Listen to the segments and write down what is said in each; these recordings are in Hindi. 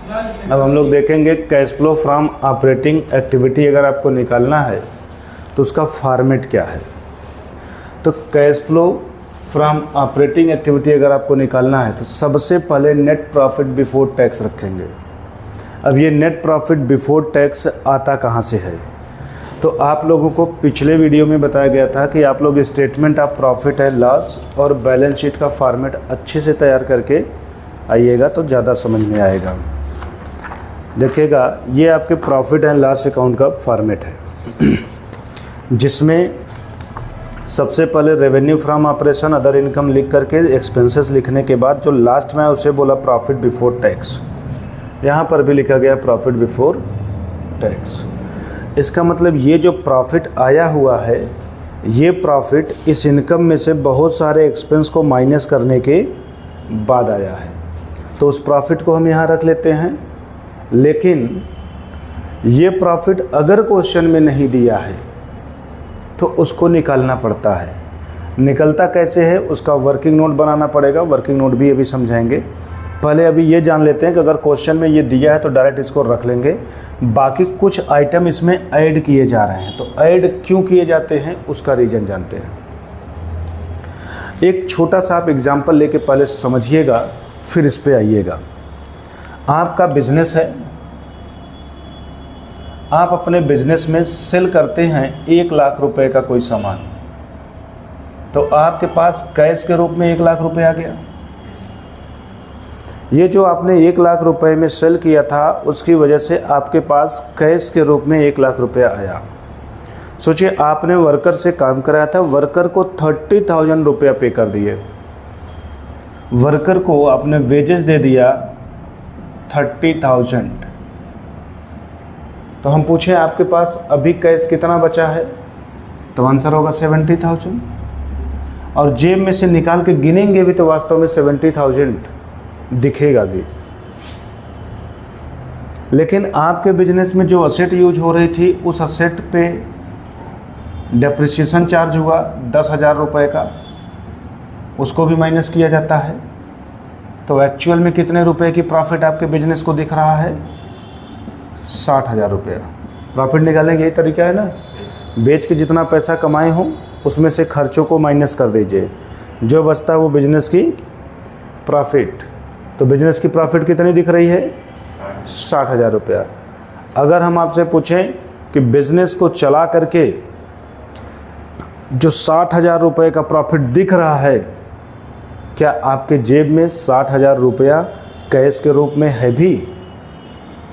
अब हम लोग देखेंगे cash flow from operating activity अगर आपको निकालना है तो उसका फॉर्मेट क्या है। तो cash flow from operating activity अगर आपको निकालना है तो सबसे पहले नेट प्रॉफिट बिफोर टैक्स रखेंगे। अब ये नेट प्रॉफिट बिफोर टैक्स आता कहाँ से है, तो आप लोगों को पिछले वीडियो में बताया गया था कि आप लोग statement of profit and loss और बैलेंस शीट का फॉर्मेट अच्छे से तैयार करके आइएगा तो ज़्यादा समझ में आएगा। देखिएगा ये आपके प्रॉफिट एंड लॉस अकाउंट का फॉर्मेट है जिसमें सबसे पहले revenue from operation other income लिख करके एक्सपेंसेस लिखने के बाद जो लास्ट में है उसे बोला प्रॉफिट बिफोर टैक्स। यहाँ पर भी लिखा गया प्रॉफिट बिफोर टैक्स। इसका मतलब ये जो प्रॉफिट आया हुआ है ये प्रॉफिट इस इनकम में से बहुत सारे एक्सपेंस को माइनस करने के बाद आया है, तो उस प्रॉफिट को हम यहाँ रख लेते हैं। लेकिन ये प्रॉफिट अगर क्वेश्चन में नहीं दिया है तो उसको निकालना पड़ता है। निकलता कैसे है उसका वर्किंग नोट बनाना पड़ेगा, वर्किंग नोट भी अभी समझाएंगे। पहले अभी ये जान लेते हैं कि अगर क्वेश्चन में ये दिया है तो डायरेक्ट इसको रख लेंगे, बाकी कुछ आइटम इसमें ऐड किए जा रहे हैं। तो ऐड क्यों किए जाते हैं उसका रीज़न जानते हैं। एक छोटा सा आप एग्जाम्पल लेके पहले समझिएगा फिर इस पे आइएगा। आपका बिजनेस है, आप अपने बिजनेस में सेल करते हैं 1 लाख रुपए का कोई सामान, तो आपके पास कैश के रूप में 1 लाख रुपए आ गया। ये जो आपने 1 लाख रुपए में सेल किया था उसकी वजह से आपके पास कैश के रूप में 1 लाख रुपया आया। सोचिए आपने वर्कर से काम कराया था, वर्कर को 30,000 रुपया पे कर दिए, वर्कर को आपने वेजेस दे दिया 30,000। तो हम पूछें आपके पास अभी कैश कितना बचा है, तो आंसर होगा 70,000। और जेब में से निकाल के गिनेंगे भी तो वास्तव में 70,000 दिखेगा भी। लेकिन आपके बिजनेस में जो असेट यूज हो रही थी उस असेट पे डेप्रिसिएशन चार्ज हुआ 10,000 रुपये का, उसको भी माइनस किया जाता है। तो एक्चुअल में कितने रुपए की प्रॉफिट आपके बिजनेस को दिख रहा है, 60,000 रुपया। प्रॉफिट निकालने का यही तरीका है ना, बेच के जितना पैसा कमाए हो उसमें से खर्चों को माइनस कर दीजिए, जो बचता है वो बिजनेस की प्रॉफिट। तो बिजनेस की प्रॉफिट कितनी दिख रही है, 60,000 रुपया। अगर हम आपसे पूछें कि बिजनेस को चला करके जो 60,000 रुपये का प्रॉफिट दिख रहा है, क्या आपके जेब में 60,000 रुपया कैश के रूप में है भी?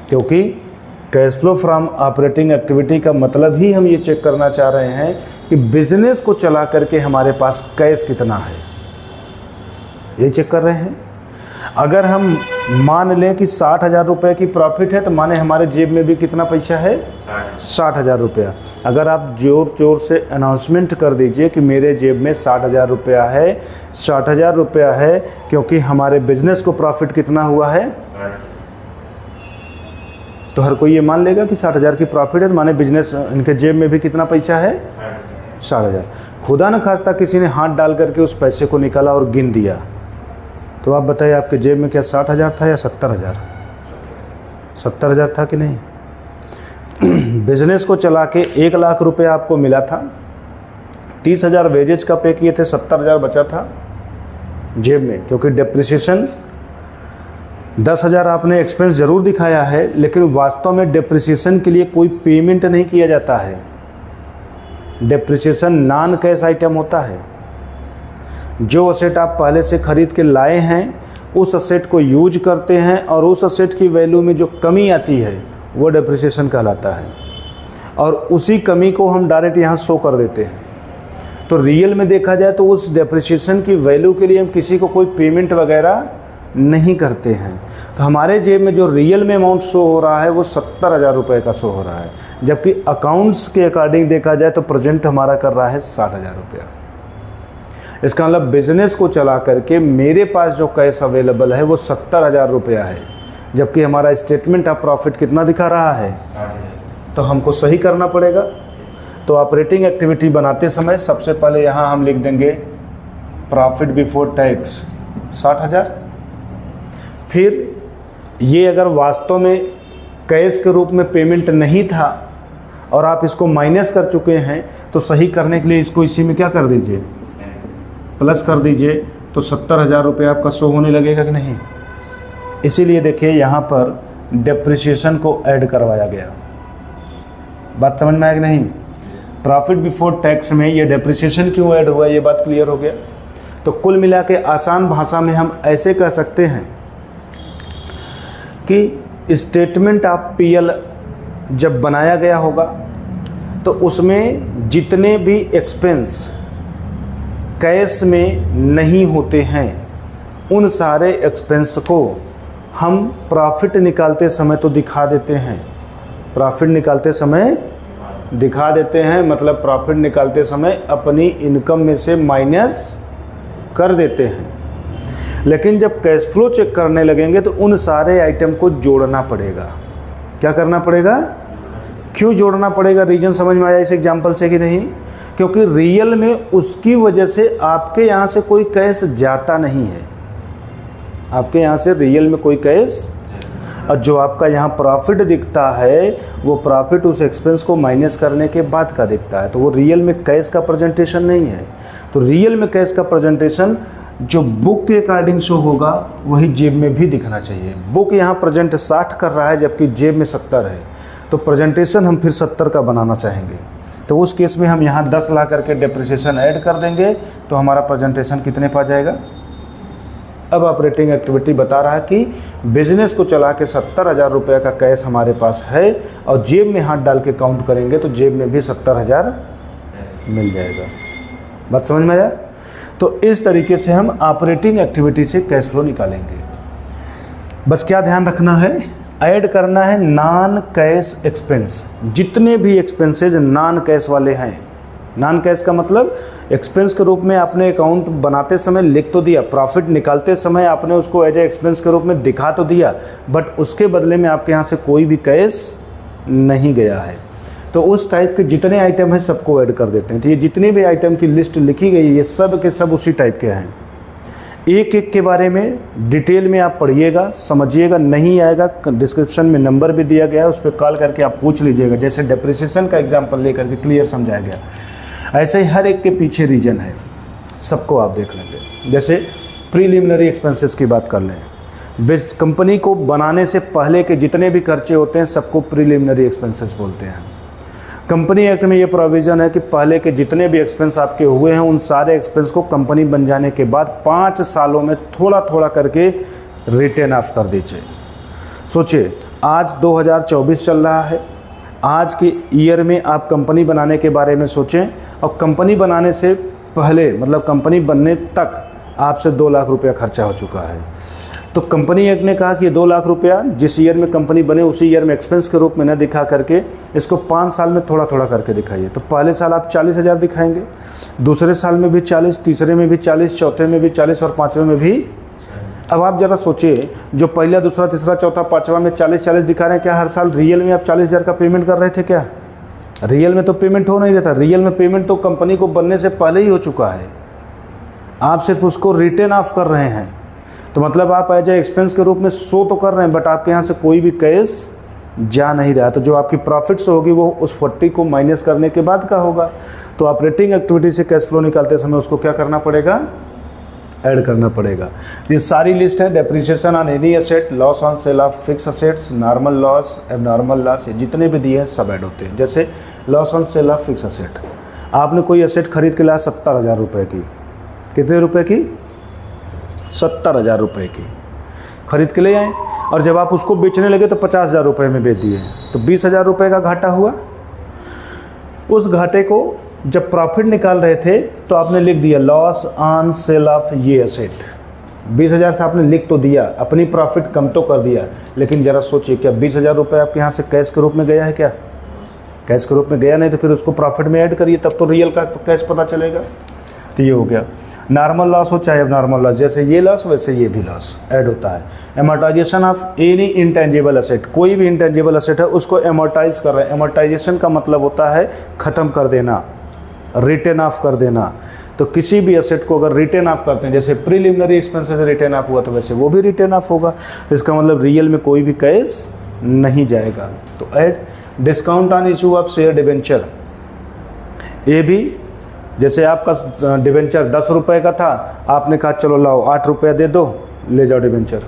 क्योंकि cash flow from operating activity का मतलब ही हम ये चेक करना चाह रहे हैं कि बिजनेस को चला करके हमारे पास कैश कितना है, ये चेक कर रहे हैं। अगर हम मान लें कि 60,000 रुपये की प्रॉफिट है तो माने हमारे जेब में भी कितना पैसा है, 60,000 रुपया। अगर आप जोर जोर से अनाउंसमेंट कर दीजिए कि मेरे जेब में 60,000 रुपया है, 60,000 रुपया है, क्योंकि हमारे बिजनेस को प्रॉफिट कितना हुआ है, तो हर कोई ये मान लेगा कि 60,000 की प्रॉफिट है तो माने बिजनेस इनके जेब में भी कितना पैसा है, 60,000। खुदा न खास्ता किसी ने हाथ डाल करके उस पैसे को निकाला और गिन दिया, तो आप बताइए आपके जेब में क्या 60,000 था या 70,000? 70,000 था कि नहीं? बिजनेस को चला के 1 लाख रुपया आपको मिला था, 30,000 वेजेज का पे किए थे, 70,000 बचा था जेब में। क्योंकि डेप्रिसिएशन 10,000 आपने एक्सपेंस ज़रूर दिखाया है, लेकिन वास्तव में डेप्रिसिएशन के लिए कोई पेमेंट नहीं किया जाता है। डेप्रिसिएशन नॉन कैश आइटम होता है। जो असेट आप पहले से खरीद के लाए हैं उस असेट को यूज करते हैं और उस असेट की वैल्यू में जो कमी आती है वो डेप्रिसिएशन कहलाता है, और उसी कमी को हम डायरेक्ट यहाँ शो कर देते हैं। तो रियल में देखा जाए तो उस डेप्रिसिएशन की वैल्यू के लिए हम किसी को कोई पेमेंट वगैरह नहीं करते हैं। तो हमारे जेब में जो रियल में अमाउंट शो हो रहा है वो 70,000 रुपये का शो हो रहा है, जबकि अकाउंट्स के अकॉर्डिंग देखा जाए तो प्रेजेंट हमारा कर रहा है 60,000 रुपया। इसका मतलब बिजनेस को चला करके मेरे पास जो कैश अवेलेबल है वो 70,000 रुपया है, जबकि हमारा स्टेटमेंट ऑफ प्रॉफिट कितना दिखा रहा है, तो हमको सही करना पड़ेगा। तो ऑपरेटिंग एक्टिविटी बनाते समय सबसे पहले यहाँ हम लिख देंगे प्रॉफिट बिफोर टैक्स 60,000। फिर ये अगर वास्तव में कैश के रूप में पेमेंट नहीं था और आप इसको माइनस कर चुके हैं, तो सही करने के लिए इसको इसी में क्या कर दीजिए, प्लस कर दीजिए, तो 70,000 रुपये आपका शो होने लगेगा कि नहीं। इसीलिए देखिए यहाँ पर डेप्रिसिएशन को ऐड करवाया गया। बात समझ में आया कि नहीं। प्रॉफिट बिफोर टैक्स में ये डेप्रिसिएशन क्यों ऐड हुआ, ये बात क्लियर हो गया। तो कुल मिला के आसान भाषा में हम ऐसे कह सकते हैं कि स्टेटमेंट ऑफ पीएल जब बनाया गया होगा तो उसमें जितने भी एक्सपेंस कैश में नहीं होते हैं उन सारे एक्सपेंस को हम प्रॉफिट निकालते समय तो दिखा देते हैं, प्रॉफिट निकालते समय दिखा देते हैं, मतलब प्रॉफिट निकालते समय अपनी इनकम में से माइनस कर देते हैं। लेकिन जब कैश फ्लो चेक करने लगेंगे तो उन सारे आइटम को जोड़ना पड़ेगा। क्या करना पड़ेगा, क्यों जोड़ना पड़ेगा, रीजन समझ में आया इस एग्जांपल से कि नहीं। क्योंकि रियल में उसकी वजह से आपके यहाँ से कोई कैश जाता नहीं है, आपके यहाँ से रियल में कोई कैश, और जो आपका यहाँ प्रॉफिट दिखता है वो प्रॉफिट उस एक्सपेंस को माइनस करने के बाद का दिखता है, तो वो रियल में कैश का प्रेजेंटेशन नहीं है। तो रियल में कैश का प्रेजेंटेशन जो बुक के अकॉर्डिंग शो होगा वही जेब में भी दिखना चाहिए। बुक यहाँ प्रेजेंट 60 कर रहा है जबकि जेब में 70 है, तो प्रेजेंटेशन हम फिर 70 का बनाना चाहेंगे। तो उस केस में हम यहाँ 10 ला करके डेप्रिसिएशन ऐड कर देंगे तो हमारा प्रेजेंटेशन कितने पा जाएगा। अब ऑपरेटिंग एक्टिविटी बता रहा है कि बिजनेस को चला के 70,000 रुपये का कैश हमारे पास है और जेब में हाथ डाल के काउंट करेंगे तो जेब में भी 70,000 मिल जाएगा। बात समझ में आया। तो इस तरीके से हम ऑपरेटिंग एक्टिविटी से कैश फ्लो निकालेंगे। बस क्या ध्यान रखना है, ऐड करना है नॉन कैश एक्सपेंस। जितने भी एक्सपेंसेज नॉन कैश वाले हैं, नॉन कैश का मतलब एक्सपेंस के रूप में आपने अकाउंट बनाते समय लिख तो दिया, प्रॉफिट निकालते समय आपने उसको एज ए एक्सपेंस के रूप में दिखा तो दिया, बट उसके बदले में आपके यहाँ से कोई भी कैश नहीं गया है। तो उस टाइप के जितने आइटम हैं सबको ऐड कर देते हैं। तो ये जितने भी आइटम की लिस्ट लिखी गई है ये सब के सब उसी टाइप के हैं। एक एक के बारे में डिटेल में आप पढ़िएगा, समझिएगा, नहीं आएगा डिस्क्रिप्शन में नंबर भी दिया गया है, उस पर कॉल करके आप पूछ लीजिएगा। जैसे डेप्रिसिएशन का एग्जांपल लेकर के क्लियर समझाया गया, ऐसे ही हर एक के पीछे रीजन है, सबको आप देख लेंगे। जैसे प्रीलिमिनरी एक्सपेंसेस की बात कर लें, कंपनी को बनाने से पहले के जितने भी खर्चे होते हैं सबको प्रीलिमिनरी एक्सपेंसेस बोलते हैं। कंपनी एक्ट में ये प्रोविज़न है कि पहले के जितने भी एक्सपेंस आपके हुए हैं उन सारे एक्सपेंस को कंपनी बन जाने के बाद 5 सालों में थोड़ा थोड़ा करके रिटेन ऑफ कर दीजिए। सोचिए आज 2024 चल रहा है, आज के ईयर में आप कंपनी बनाने के बारे में सोचें और कंपनी बनाने से पहले मतलब कंपनी बनने तक आपसे 2 लाख रुपया खर्चा हो चुका है। तो कंपनी एक्ट ने कहा कि 2 लाख रुपया जिस ईयर में कंपनी बने उसी ईयर में एक्सपेंस के रूप में न दिखा करके इसको 5 साल में थोड़ा थोड़ा करके दिखाइए। तो पहले साल आप 40,000 दिखाएंगे, दूसरे साल में भी 40, तीसरे में भी 40, चौथे में भी 40 और पाँचवें में भी। अब आप ज़रा सोचिए जो पहला, दूसरा, तीसरा, चौथा, पाँचवा में 40-40 दिखा रहे हैं, क्या हर साल रियल में आप 40,000 का पेमेंट कर रहे थे क्या? रियल में तो पेमेंट हो नहीं रहा था, रियल में पेमेंट तो कंपनी को बनने से पहले ही हो चुका है, आप सिर्फ उसको रिटेन ऑफ कर रहे हैं। तो मतलब आप एज ए एक्सपेंस के रूप में शो तो कर रहे हैं बट आपके यहाँ से कोई भी कैश जा नहीं रहा। तो जो आपकी प्रॉफिट्स होगी वो उस 40 को माइनस करने के बाद का होगा। तो ऑपरेटिंग एक्टिविटी से कैश फ्लो निकालते समय उसको क्या करना पड़ेगा, ऐड करना पड़ेगा। ये सारी लिस्ट है, depreciation on any asset, loss on sale of fix assets, normal loss, abnormal loss, जितने भी दिए हैं सब ऐड होते हैं। जैसे loss on sale of fix asset, आपने कोई असेट खरीद के लाया 70,000 रुपये की, कितने रुपए की? 70,000 रुपये की खरीद के ले आए और जब आप उसको बेचने लगे तो 50,000 रुपये में बेच दिए, तो 20,000 रुपये का घाटा हुआ। उस घाटे को जब प्रॉफिट निकाल रहे थे तो आपने लिख दिया लॉस ऑन सेल ऑफ ये असेट। 20,000 से आपने लिख तो दिया, अपनी प्रॉफिट कम तो कर दिया, लेकिन ज़रा सोचिए क्या 20,000 रुपये आपके यहाँ से कैश के रूप में गया है क्या? कैश के रूप में गया नहीं, तो फिर उसको प्रॉफिट में ऐड करिए तब तो रियल का कैश पता चलेगा। तो ये हो गया नॉर्मल लॉस हो चाहे एबनॉर्मल लॉस, जैसे ये लॉस वैसे ये भी लॉस ऐड होता है। Amortisation of any intangible asset, कोई भी इंटेंजिबल असेट है उसको एमोर्टाइज कर रहे हैं। एमोर्टाइजेशन का मतलब होता है ख़त्म कर देना, रिटेन ऑफ कर देना। तो किसी भी एसेट को अगर रिटर्न ऑफ करते हैं, जैसे प्रीलिमिनरी एक्सपेंसेस रिटर्न ऑफ हुआ तो वैसे वो भी रिटर्न ऑफ होगा। इसका मतलब रियल में कोई भी कैश नहीं जाएगा। तो add discount on issue of share debenture, ये भी जैसे आपका डिवेंचर 10 रुपये का था, आपने कहा चलो लाओ 8 रुपये दे दो, ले जाओ डिवेंचर,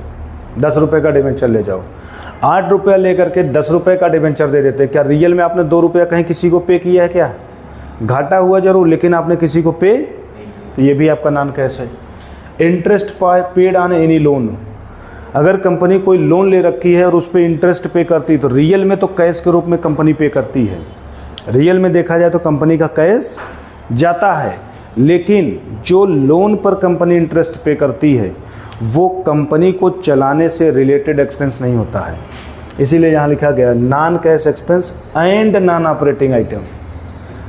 10 रुपये का डिवेंचर ले जाओ। 8 रुपया लेकर के 10 रुपये का डिवेंचर दे देते, क्या रियल में आपने 2 रुपया कहीं किसी को पे किया है? क्या घाटा हुआ जरूर, लेकिन आपने किसी को पे, तो ये भी आपका नॉन कैश है। Interest paid on any loan, अगर कंपनी कोई लोन ले रखी है और उस पर इंटरेस्ट पे करती है तो रियल में तो कैश के रूप में कंपनी पे करती है। रियल में देखा जाए तो कंपनी का कैश जाता है, लेकिन जो लोन पर कंपनी इंटरेस्ट पे करती है वो कंपनी को चलाने से रिलेटेड एक्सपेंस नहीं होता है। इसीलिए यहाँ लिखा गया non cash expense and non operating item.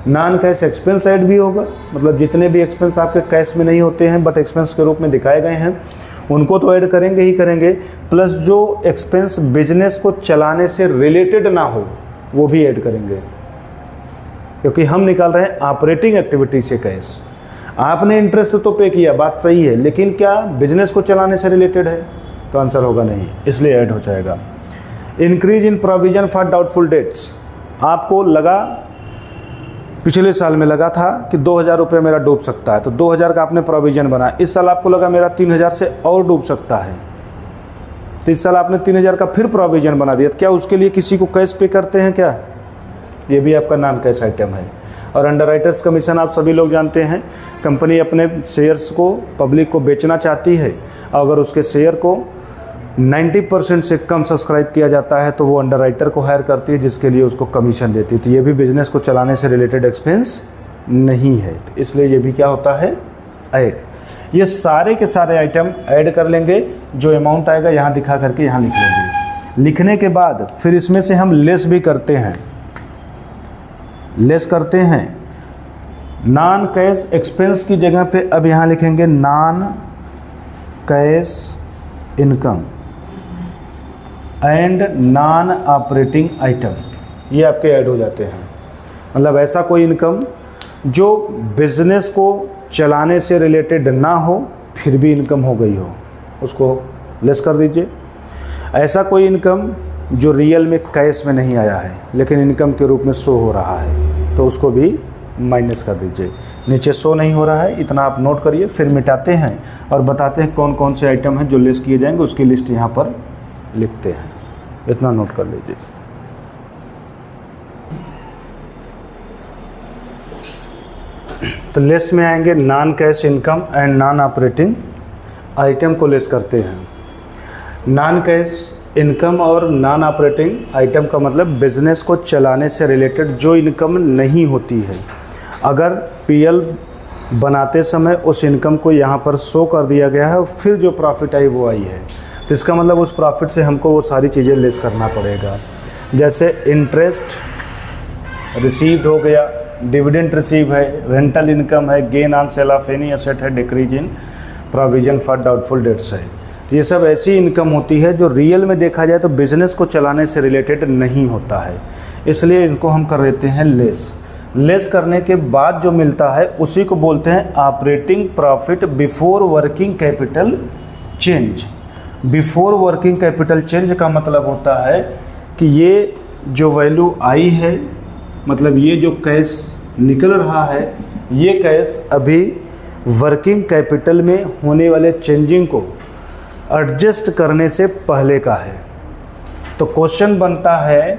Non cash expense add भी होगा, मतलब जितने भी एक्सपेंस आपके कैश में नहीं होते हैं बट एक्सपेंस के रूप में दिखाए गए हैं उनको तो ऐड करेंगे ही करेंगे, प्लस जो एक्सपेंस बिजनेस को चलाने से रिलेटेड ना हो वो भी ऐड करेंगे, क्योंकि हम निकाल रहे हैं ऑपरेटिंग एक्टिविटी से कैश। आपने इंटरेस्ट तो पे किया, बात सही है, लेकिन क्या बिजनेस को चलाने से रिलेटेड है? तो आंसर होगा नहीं, इसलिए ऐड हो जाएगा। Increase in provision for doubtful dates, आपको लगा पिछले साल में लगा था कि 2000 रुपये मेरा डूब सकता है, तो 2000 का आपने प्रोविजन बनाया। इस साल आपको लगा मेरा 3000 से और डूब सकता है, तो इस साल आपने 3000 का फिर प्रोविजन बना दिया। क्या उसके लिए किसी को कैश पे करते हैं क्या? ये भी आपका नॉन कैश आइटम है। और अंडरराइटर्स कमीशन आप सभी लोग जानते हैं, कंपनी अपने शेयर्स को पब्लिक को बेचना चाहती है, अगर उसके शेयर को 90% से कम सब्सक्राइब किया जाता है तो वो अंडरराइटर को हायर करती है, जिसके लिए उसको कमीशन देती है। तो ये भी बिजनेस को चलाने से रिलेटेड एक्सपेंस नहीं है, तो इसलिए ये भी क्या होता है? ऐड। ये सारे के सारे आइटम ऐड कर लेंगे, जो अमाउंट आएगा यहाँ दिखा करके यहाँ लिख लेंगे। लिखने के बाद फिर इसमें से हम लेस भी करते हैं, लेस करते हैं। नॉन कैश एक्सपेंस की जगह पे अब यहाँ लिखेंगे non cash income and non operating item, ये आपके ऐड हो जाते हैं। मतलब ऐसा कोई इनकम जो बिजनेस को चलाने से रिलेटेड ना हो फिर भी इनकम हो गई हो, उसको लेस कर दीजिए। ऐसा कोई इनकम जो रियल में कैश में नहीं आया है लेकिन इनकम के रूप में शो हो रहा है, तो उसको भी माइनस कर दीजिए। नीचे शो नहीं हो रहा है, इतना आप नोट करिए, फिर मिटाते हैं और बताते हैं कौन कौन से आइटम हैं जो लेस किए जाएंगे, उसकी लिस्ट यहाँ पर लिखते हैं। इतना नोट कर लीजिए। तो लेस में आएंगे non cash income and non operating item को लेस करते हैं। नॉन कैश इनकम और नॉन ऑपरेटिंग आइटम का मतलब बिजनेस को चलाने से रिलेटेड जो इनकम नहीं होती है, अगर पीएल बनाते समय उस इनकम को यहाँ पर शो कर दिया गया है और फिर जो प्रॉफिट आई वो आई है, तो इसका मतलब उस प्रॉफिट से हमको वो सारी चीज़ें लेस करना पड़ेगा। जैसे इंटरेस्ट रिसीव्ड हो गया, डिविडेंड रिसीव है, रेंटल इनकम है, gain on sale of any asset है, decrease in provision for doubtful debts है। ये सब ऐसी इनकम होती है जो रियल में देखा जाए तो बिजनेस को चलाने से रिलेटेड नहीं होता है, इसलिए इनको हम कर देते हैं लेस। लेस करने के बाद जो मिलता है उसी को बोलते हैं operating profit before working capital change. Before working capital change का मतलब होता है कि ये जो वैल्यू आई है, मतलब ये जो कैश निकल रहा है, ये कैश अभी वर्किंग कैपिटल में होने वाले चेंजिंग को एडजस्ट करने से पहले का है। तो क्वेश्चन बनता है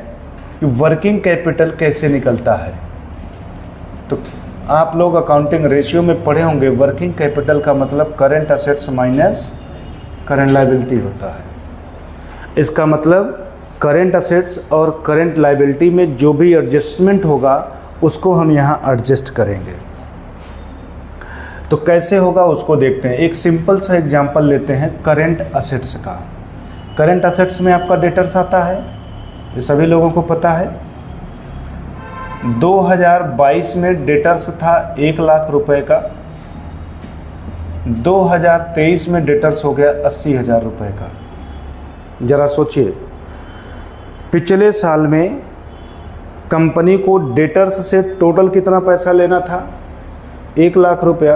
कि वर्किंग कैपिटल कैसे निकलता है। तो आप लोग अकाउंटिंग रेशियो में पढ़े होंगे, वर्किंग कैपिटल का मतलब current assets minus current liability होता है। इसका मतलब करेंट असेट्स और करेंट लायबिलिटी में जो भी एडजस्टमेंट होगा उसको हम यहाँ एडजस्ट करेंगे। तो कैसे होगा उसको देखते हैं। एक सिंपल सा एग्जांपल लेते हैं करेंट असेट्स का। करेंट असेट्स में आपका डेटर्स आता है, ये सभी लोगों को पता है। 2022 में डेटर्स था 1 लाख रुपए का, 2023 में डेटर्स हो गया 80,000 रुपये का। ज़रा सोचिए, पिछले साल में कंपनी को डेटर्स से टोटल कितना पैसा लेना था? 1 लाख रुपया,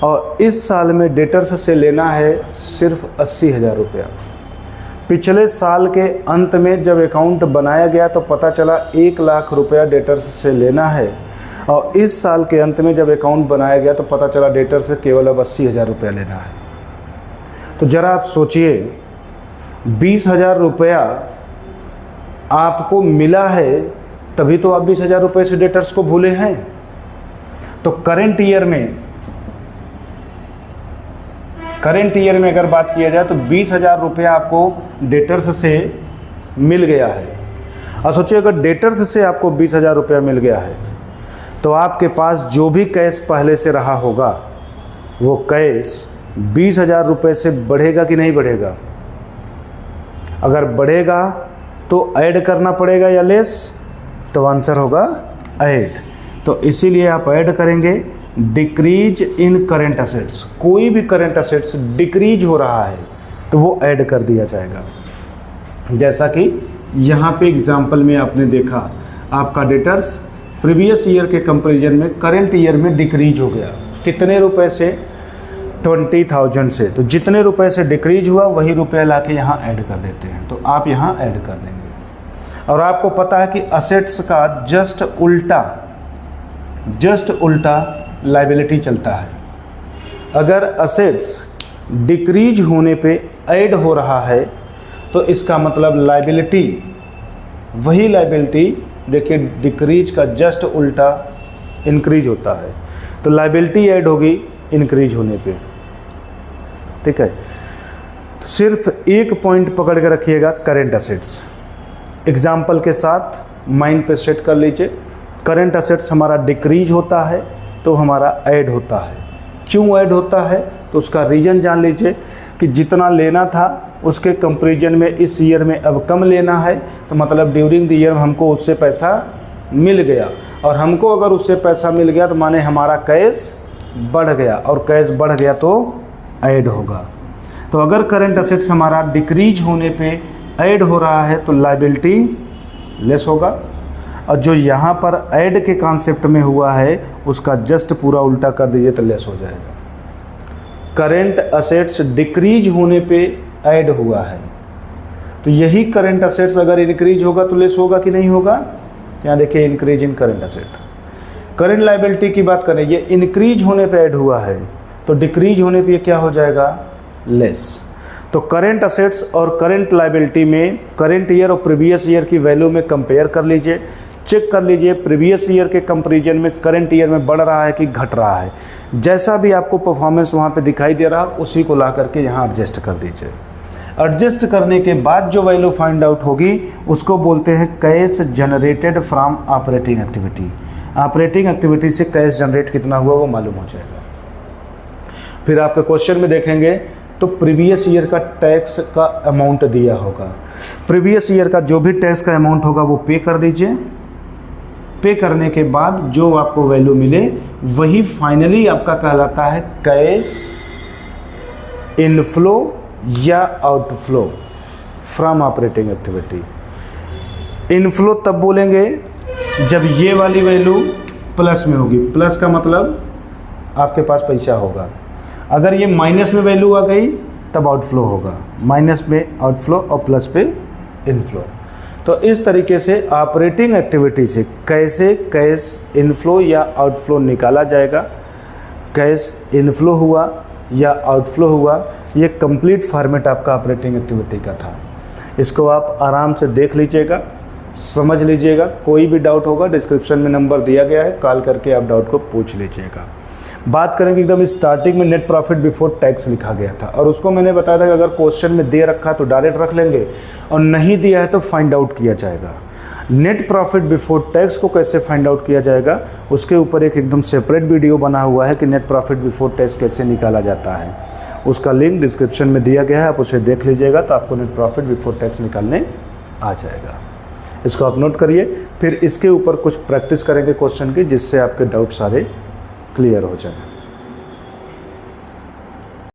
और इस साल में डेटर्स से लेना है सिर्फ 80,000 रुपया। पिछले साल के अंत में जब अकाउंट बनाया गया तो पता चला 1 लाख रुपया डेटर्स से लेना है, और इस साल के अंत में जब अकाउंट बनाया गया तो पता चला डेटर से केवल अब 80,000 रुपया लेना है। तो ज़रा आप सोचिए, 20,000 रुपया आपको मिला है, तभी तो आप 20,000 रुपये से डेटर्स को भूले हैं। तो करंट ईयर में अगर बात किया जाए तो 20,000 रुपया आपको डेटर्स से मिल गया है। और सोचिए, अगर डेटर्स से आपको 20,000 रुपया मिल गया है तो आपके पास जो भी कैश पहले से रहा होगा वो कैश 20,000 रुपये से बढ़ेगा कि नहीं बढ़ेगा? अगर बढ़ेगा तो ऐड करना पड़ेगा या लेस? तो आंसर होगा ऐड। तो इसीलिए आप ऐड करेंगे डिक्रीज इन करेंट असेट्स। कोई भी करेंट असेट्स डिक्रीज हो रहा है तो वो ऐड कर दिया जाएगा। जैसा कि यहाँ पे एग्जाम्पल में आपने देखा, आपका डेटर्स प्रीवियस ईयर के कंपैरिजन में करंट ईयर में डिक्रीज हो गया। कितने रुपए से? 20,000 से। तो जितने रुपए से डिक्रीज हुआ वही रुपया लाके यहाँ ऐड कर देते हैं। तो आप यहाँ ऐड कर देंगे। और आपको पता है कि असेट्स का जस्ट उल्टा लायबिलिटी चलता है। अगर असेट्स डिक्रीज होने पे ऐड हो रहा है तो इसका मतलब लायबिलिटी, वही लायबिलिटी देखिए डिक्रीज का जस्ट उल्टा इंक्रीज होता है। तो लायबिलिटी ऐड होगी इंक्रीज होने पे। ठीक है, तो सिर्फ एक पॉइंट पकड़ के रखिएगा, करेंट असेट्स। एग्जाम्पल के साथ माइंड पे सेट कर लीजिए। करेंट असेट्स हमारा डिक्रीज होता है तो हमारा ऐड होता है। क्यों ऐड होता है? तो उसका रीज़न जान लीजिए कि जितना लेना था उसके कंपैरिजन में इस ईयर में अब कम लेना है, तो मतलब ड्यूरिंग द ईयर हमको उससे पैसा मिल गया, और हमको अगर उससे पैसा मिल गया तो माने हमारा कैश बढ़ गया, और कैश बढ़ गया तो ऐड होगा। तो अगर करंट असेट्स हमारा डिक्रीज होने पे ऐड हो रहा है तो लायबिलिटी लेस होगा, और जो यहाँ पर ऐड के कॉन्सेप्ट में हुआ है उसका जस्ट पूरा उल्टा कर दीजिए तो लेस हो जाएगा। करेंट असेट्स डिक्रीज होने पे ऐड हुआ है, तो यही करेंट असेट्स अगर इंक्रीज होगा तो लेस होगा कि नहीं होगा? यहाँ देखिए increase in current asset. Current liability की बात करें, ये इंक्रीज होने पे ऐड हुआ है, तो डिक्रीज होने पे क्या हो जाएगा? लेस। तो करेंट असेट्स और करेंट लायबिलिटी में करेंट ईयर और प्रीवियस ईयर की वैल्यू में कंपेयर कर लीजिए, चेक कर लीजिए प्रीवियस ईयर के कंपैरिजन में करंट ईयर में बढ़ रहा है कि घट रहा है। जैसा भी आपको परफॉर्मेंस वहाँ पे दिखाई दे रहा उसी को ला करके यहाँ एडजस्ट कर दीजिए। एडजस्ट करने के बाद जो वैल्यू फाइंड आउट होगी उसको बोलते हैं cash generated from operating activity. Operating activity से कैश जनरेट कितना हुआ वो मालूम हो जाएगा। फिर आपके क्वेश्चन में देखेंगे तो प्रीवियस ईयर का टैक्स का अमाउंट दिया होगा। प्रीवियस ईयर का जो भी टैक्स का अमाउंट होगा वो पे कर दीजिए। पे करने के बाद जो आपको वैल्यू मिले वही फाइनली आपका कहलाता है कैश इनफ्लो या outflow from operating activity. Inflow तब बोलेंगे जब ये वाली वैल्यू प्लस में होगी। प्लस का मतलब आपके पास पैसा होगा। अगर ये माइनस में वैल्यू आ गई तब आउटफ्लो होगा। माइनस में आउटफ्लो और प्लस पे इनफ्लो। तो इस तरीके से ऑपरेटिंग एक्टिविटी से कैसे कैश इनफ्लो या आउटफ्लो निकाला जाएगा, कैश इनफ्लो हुआ या आउटफ्लो हुआ, ये कंप्लीट फॉर्मेट आपका ऑपरेटिंग एक्टिविटी का था। इसको आप आराम से देख लीजिएगा, समझ लीजिएगा। कोई भी डाउट होगा डिस्क्रिप्शन में नंबर दिया गया है, कॉल करके आप डाउट को पूछ लीजिएगा। बात करेंगे एकदम स्टार्टिंग में नेट प्रॉफिट बिफोर टैक्स लिखा गया था और उसको मैंने बताया था कि अगर क्वेश्चन में दे रखा तो डायरेक्ट रख लेंगे और नहीं दिया है तो फाइंड आउट किया जाएगा। नेट प्रॉफिट बिफोर टैक्स को कैसे फाइंड आउट किया जाएगा उसके ऊपर एक एकदम सेपरेट वीडियो बना हुआ है कि नेट प्रॉफिट बिफोर टैक्स कैसे निकाला जाता है। उसका लिंक डिस्क्रिप्शन में दिया गया है, आप उसे देख लीजिएगा तो आपको नेट प्रॉफिट बिफोर टैक्स निकालने आ जाएगा। इसको आप नोट करिए, फिर इसके ऊपर कुछ प्रैक्टिस करेंगे क्वेश्चन की जिससे आपके डाउट सारे क्लियर हो जाए।